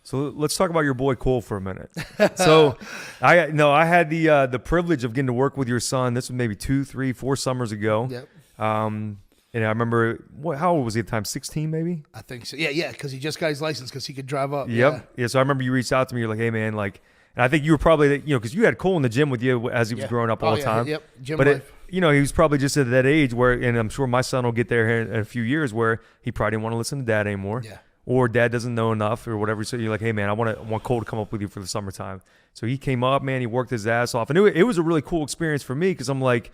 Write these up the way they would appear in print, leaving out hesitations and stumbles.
So let's talk about your boy Cole for a minute. So I had the privilege of getting to work with your son. This was maybe 2, 3, 4 summers ago. Yep. And I remember, how old was he at the time? 16 maybe? I think so. Yeah, because he just got his license because he could drive up. Yep. Yeah. So I remember you reached out to me. You're like, hey, man, like, and I think you were probably, because you had Cole in the gym with you as he was growing up all the time. Yep. Gym but life. he was probably just at that age where, and I'm sure my son will get there here in a few years where he probably didn't want to listen to dad anymore. Yeah. Or dad doesn't know enough or whatever. So you're like, hey, man, I want Cole to come up with you for the summertime. So he came up, man. He worked his ass off. And it was a really cool experience for me because I'm like,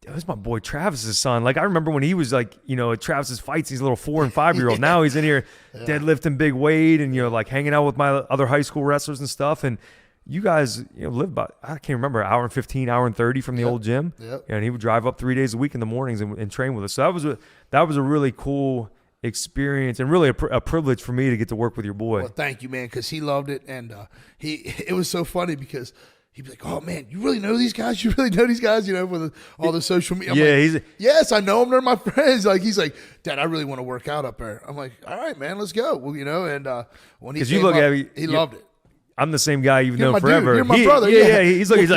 this is my boy Travis's son. Like, I remember when he was like, at Travis's fights, he's a little 4 and 5-year-old. Now he's in here deadlifting big weight and, like hanging out with my other high school wrestlers and stuff. And you guys, live about, I can't remember, an hour and 15, hour and 30 from the old gym. Yep. And he would drive up 3 days a week in the mornings and train with us. So that was a really cool experience and really a privilege for me to get to work with your boy. Well, thank you, man, because he loved it. And it was so funny because he'd be like, oh, man, you really know these guys? You really know these guys, with all the social media? I'm like, yes, I know them. They're my friends. Like, he's like, Dad, I really want to work out up there. I'm like, all right, man, let's go. Well, and when he came up, he loved it. I'm the same guy you've known forever. You're my brother. Yeah. He's like,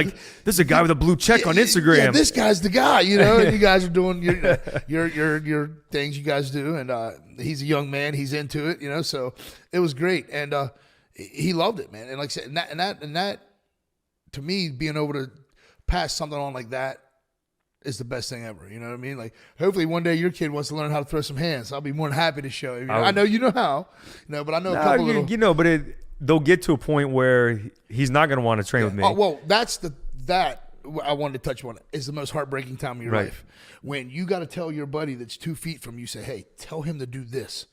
this is a guy with a blue check on Instagram. Yeah, this guy's the guy, and you guys are doing your things you guys do. And he's a young man. He's into it, so it was great. And he loved it, man. And like I said, and that to me, being able to pass something on like that is the best thing ever. You know what I mean? Like, hopefully one day your kid wants to learn how to throw some hands. I'll be more than happy to show you. I know you know how, but I know a couple little. But they'll get to a point where he's not going to want to train with me. Oh, well, that I wanted to touch on. It is the most heartbreaking time of your life when you got to tell your buddy that's 2 feet from you, say, hey, tell him to do this,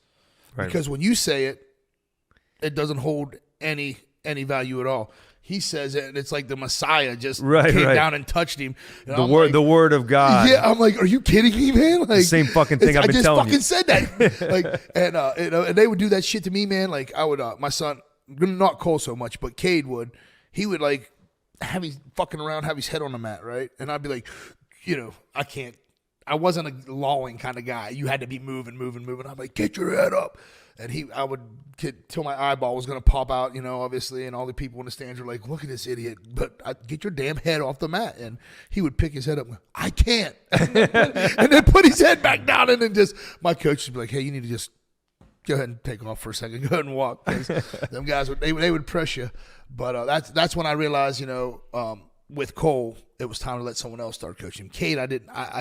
because when you say it, it doesn't hold any value at all. He says it, and it's like the Messiah just came down and touched him. And the word of God. Yeah, I'm like, are you kidding me, man? Like, the same fucking thing I've been telling you. I just fucking said that. Like, and they would do that shit to me, man. Like, I would, my son. Not Cole so much, but Cade would. He would like have his fucking around, have his head on the mat, right? And I'd be like, I can't. I wasn't a lolling kind of guy. You had to be moving. I'm like, get your head up. And I would get till my eyeball was gonna pop out, obviously. And all the people in the stands were like, look at this idiot. But get your damn head off the mat. And he would pick his head up. I can't. And then put his head back down. And then my coach would be like, hey, you need to just go ahead and take off for a second. Go ahead and walk. Them guys they would press you. But that's when I realized, with Cole, it was time to let someone else start coaching him. Cade, I didn't. I